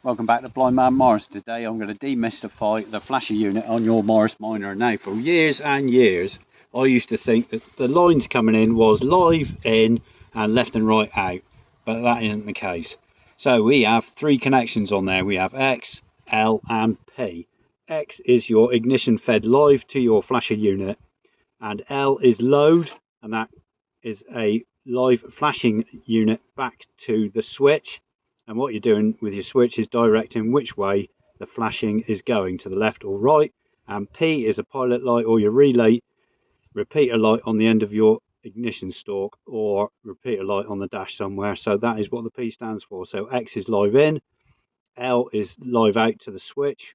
Welcome back to Blind Man Morris. Today I'm going to demystify the flasher unit on your Morris Minor. Now, for years and years I used to think that the lines coming in was live in and left and right out, but that isn't the case. So we have three connections on there. We have X, L and P. X is your ignition fed live to your flasher unit, and L is load, and that is a live flashing unit back to the switch. And what you're doing with your switch is directing which way the flashing is going, to the left or right. And P is a pilot light or your relay repeater light on the end of your ignition stalk, or repeater light on the dash somewhere. So that is what the P stands for. So X is live in, L is live out to the switch,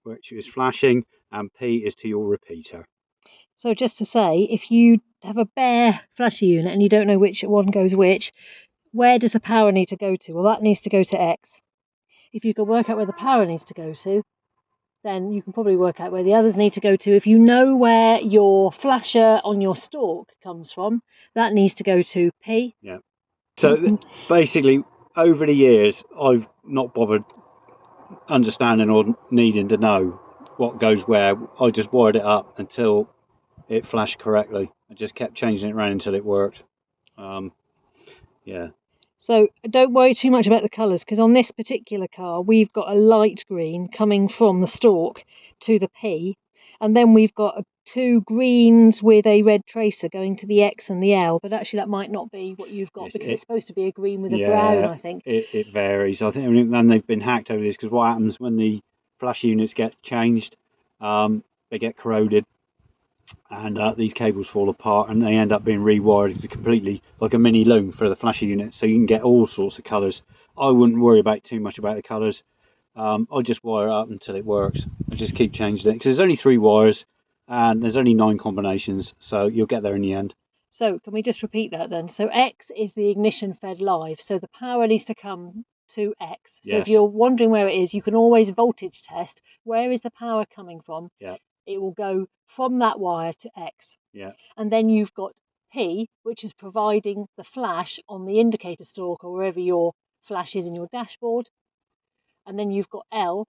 which is flashing, and P is to your repeater. So just to say, if you have a bare flasher unit and you don't know which one goes which, where does the power need to go to? Well, that needs to go to X. If you can work out where the power needs to go to, then you can probably work out where the others need to go to. If you know where your flasher on your stalk comes from, that needs to go to P. Yeah. So basically, over the years, I've not bothered understanding or needing to know what goes where. I just wired it up until it flashed correctly. I just kept changing it around until it worked. Yeah. So don't worry too much about the colours, because on this particular car we've got a light green coming from the stalk to the P, and then we've got two greens with a red tracer going to the X and the L, but actually that might not be what you've got, because it's supposed to be a green with a brown, I think. It varies. I think then they've been hacked over this, because what happens when the flash units get changed, they get corroded, and these cables fall apart and they end up being rewired to completely like a mini loom for the flasher unit, so you can get all sorts of colours. I wouldn't worry about too much about the colours. I just wire it up until it works. I just keep changing it, because there's only 3 wires and there's only 9 combinations, so you'll get there in the end. So can we just repeat that then? So X is the ignition fed live, so the power needs to come to X. So Yes. If you're wondering where it is, you can always voltage test where is the power coming from. Yeah. It will go from that wire to X. Yeah. And then you've got P, which is providing the flash on the indicator stalk or wherever your flash is in your dashboard. And then you've got L,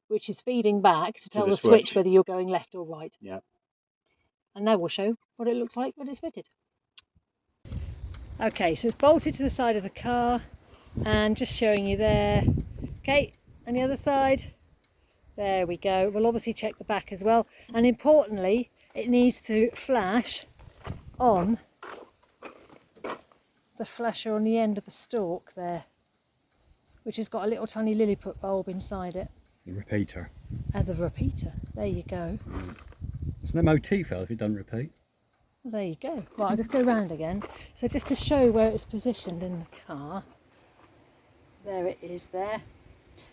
which is feeding back to tell the switch whether you're going left or right. Yeah. And now we'll show what it looks like when it's fitted. Okay, so it's bolted to the side of the car, and just showing you there. Okay, and the other side. There we go. We'll obviously check the back as well. And importantly, it needs to flash on the flasher on the end of the stalk there, which has got a little tiny Lilliput bulb inside it. The repeater. And the repeater. There you go. It's an motif if it doesn't repeat. Well, there you go. Well, I'll just go round again. So just to show where it's positioned in the car. There it is there.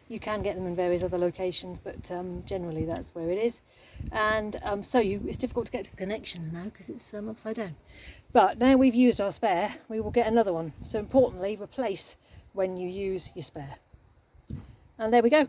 You can get them in various other locations, but generally that's where it is. And it's difficult to get to the connections now because it's upside down. But now we've used our spare, we will get another one. So importantly, replace when you use your spare. And there we go.